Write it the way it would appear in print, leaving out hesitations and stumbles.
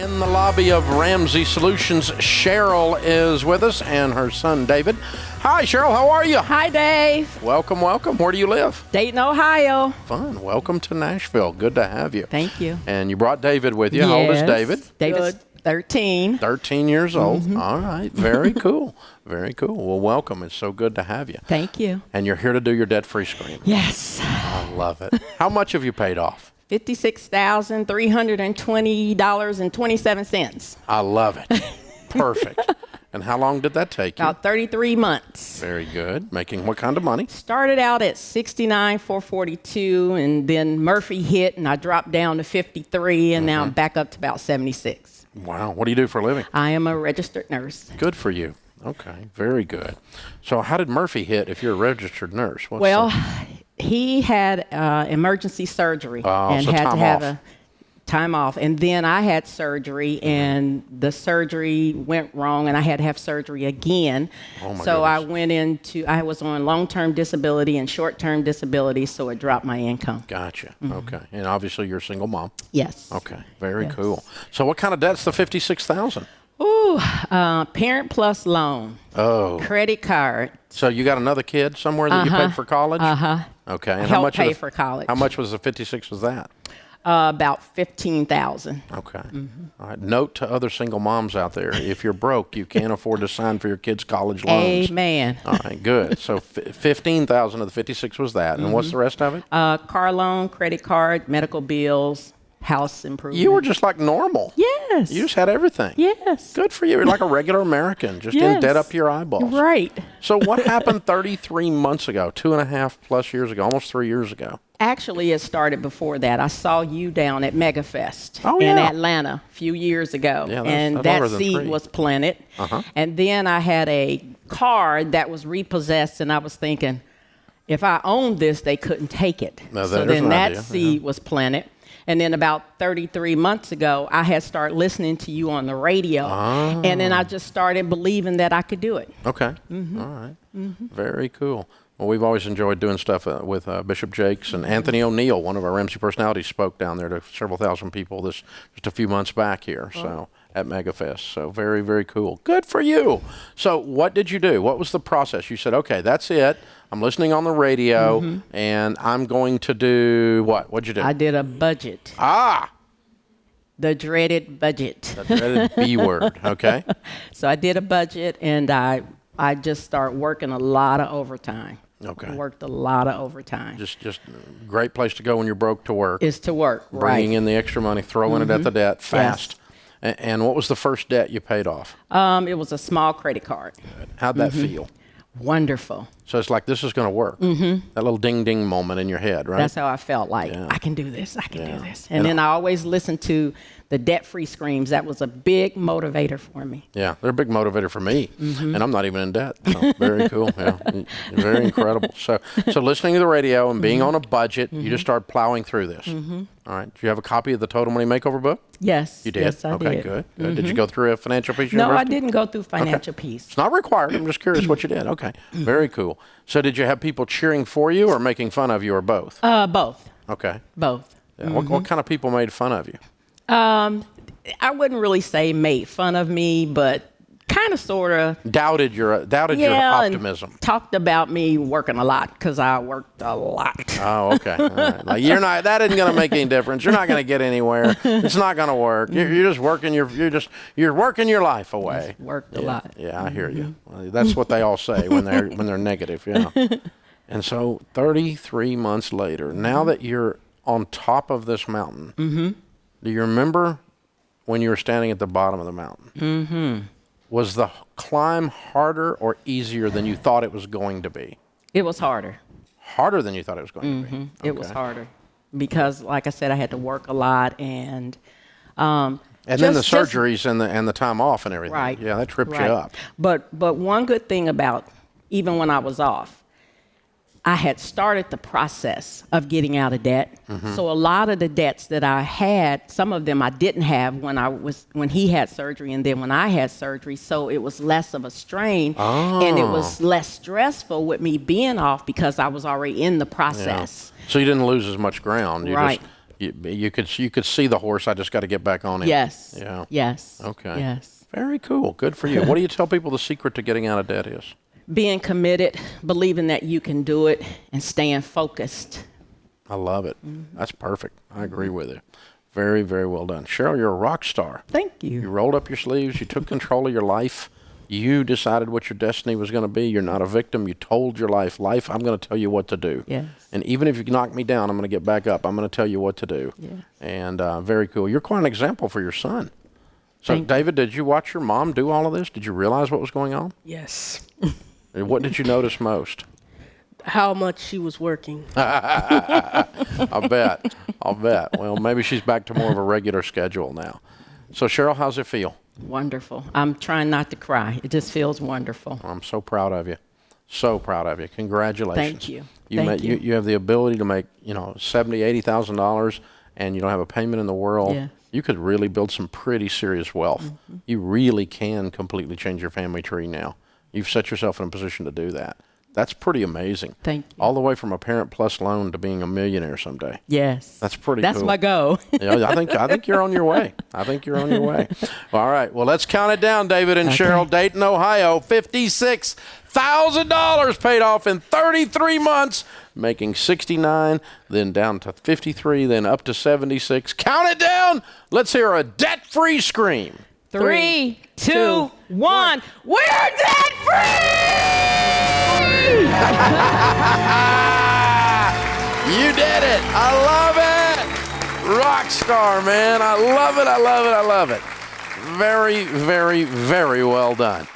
In the lobby of Ramsey Solutions, Cheryl is with us and her son, David. Hi, Cheryl. How are you? Hi, Dave. Welcome, welcome. Where do you live? Dayton, Ohio. Fun. Welcome to Nashville. Good to have you. Thank you. And you brought David with you. How old is David? David's 13. 13 years old. All right. Very cool. Very cool. Well, welcome. It's so good to have you. Thank you. And you're here to do your debt-free screen. Yes. I love it. How much have you paid off? $56,320.27. I love it. Perfect. And how long did that take you? About 33 months. Very good. Making what kind of money? Started out at $69,442, and then Murphy hit, and I dropped down to 53, and now I'm back up to about 76. Wow. What do you do for a living? I am a registered nurse. Good for you. Okay. Very good. So how did Murphy hit if you're a registered nurse? He had emergency surgery and so had time to have off. a time off. And then I had surgery, and the surgery went wrong, and I had to have surgery again. Oh, my so goodness. I was on long-term disability and short-term disability, so it dropped my income. Gotcha. Okay. And obviously you're a single mom. Yes. Okay. Very Yes. cool. So what kind of debt's the $56,000? Ooh, Parent Plus loan, Oh. credit card. So you got another kid somewhere that you paid for college? Okay. And Help pay for college. How much was the 56 was that? About $15,000. Okay. All right. Note to other single moms out there, if you're broke, you can't afford to sign for your kids' college loans. Amen. All right, good. So 15,000 of the 56 was that. And what's the rest of it? Car loan, credit card, medical bills, house improvement. You were just like normal. Yes. You just had everything. Yes. Good for you. You're like a regular American, just in Yes. debt up to your eyeballs. Right. So what happened 33 months ago, 2.5 plus years ago, almost 3 years ago? Actually, it started before that. I saw you down at MegaFest Oh, in yeah. Atlanta a few years ago. Yeah, and that's that longer than seed 3. was planted. And then I had a card that was repossessed, and I was thinking, if I owned this, they couldn't take it. No, So there's then an that idea. seed was planted. And then about 33 months ago, I had started listening to you on the radio. And then I just started believing that I could do it. Okay. All right. Very cool. Well, we've always enjoyed doing stuff with Bishop Jakes and Anthony O'Neill, one of our Ramsey personalities, spoke down there to several thousand people just a few months back here. So at MegaFest. So very, very cool. Good for you. So what did you do? What was the process? You said, okay, that's it. I'm listening on the radio, and I'm going to do what? What'd you do? I did a budget. The dreaded budget. The dreaded B word. Okay. So I did a budget, and I just started working a lot of overtime. Okay. Worked a lot of overtime. Just great place to go when you're broke to work. Is to work, Bringing right. in the extra money, throwing it at the debt fast. And what was the first debt you paid off? It was a small credit card. How'd that feel? Wonderful. So it's like, this is going to work. That little ding-ding moment in your head, right? That's how I felt like, Yeah. I can do this, I can Yeah. do this. And then I always listened to the debt-free screams. That was a big motivator for me. Yeah, they're a big motivator for me, and I'm not even in debt. So very cool. Yeah, very incredible. So listening to the radio and being on a budget, you just start plowing through this. All right. Do you have a copy of the Total Money Makeover book? Yes. You did? Yes, I okay, did. good. Did you go through a Financial Peace No, I University? didn't go through Financial Peace. It's not required. I'm just curious what you did. Okay. Very cool. So did you have people cheering for you or making fun of you or both? Both. Okay. Both. Yeah. What kind of people made fun of you? I wouldn't really say made fun of me, but kind of, sort of. Doubted your optimism. And talked about me working a lot because I worked a lot. Oh, okay. All right. Like that isn't going to make any difference. You're not going to get anywhere. It's not going to work. You're just working you're working your life away. Worked a lot. Yeah, I hear you. Well, that's what they all say when they're negative. Yeah. And so 33 months later, now that you're on top of this mountain, do you remember when you were standing at the bottom of the mountain? Was the climb harder or easier than you thought it was going to be? It was harder. Harder than you thought it was going to be? It was harder because, like I said, I had to work a lot and then the surgeries and the time off and everything. Right. Yeah, that tripped right. you up. But one good thing about even when I was off, I had started the process of getting out of debt. So a lot of the debts that I had, some of them I didn't have when he had surgery and then when I had surgery. So it was less of a strain and it was less stressful with me being off because I was already in the process. Yeah. So you didn't lose as much ground. Right. You could see the horse. I just got to get back on him. Yes. Yeah. Yes. Okay. Yes. Very cool. Good for you. What do you tell people the secret to getting out of debt is? Being committed, believing that you can do it, and staying focused. I love it. That's perfect. I agree with you. Very, very well done. Cheryl, you're a rock star. Thank You you. rolled up your sleeves. You took control of your life. You decided what your destiny was going to be. You're not a victim. You told your life, I'm going to tell you what to do. Yes. And even if you knock me down, I'm going to get back up. I'm going to tell you what to do. Yes. And very cool. You're quite an example for your son. So, Thank you. David, did you watch your mom do all of this? Did you realize what was going on? Yes. And what did you notice most? How much she was working. I'll bet. Well, maybe she's back to more of a regular schedule now. So, Cheryl, how's it feel? Wonderful. I'm trying not to cry. It just feels wonderful. I'm so proud of you. So proud of you. Congratulations. Thank you. You have the ability to make, $70,000, $80,000, and you don't have a payment in the world. Yeah. You could really build some pretty serious wealth. You really can completely change your family tree now. You've set yourself in a position to do that. That's pretty amazing. Thank you. All the way from a Parent Plus loan to being a millionaire someday. Yes. That's pretty That's cool. my goal. Yeah, I think you're on your way. All right. Well, let's count it down, David and Cheryl. Dayton, Ohio, $56,000 paid off in 33 months, making 69, then down to 53, then up to 76. Count it down. Let's hear a debt-free scream. 3, 2, 1. We're debt free! You did it. I love it. Rock star, man. I love it. Very, very, very well done.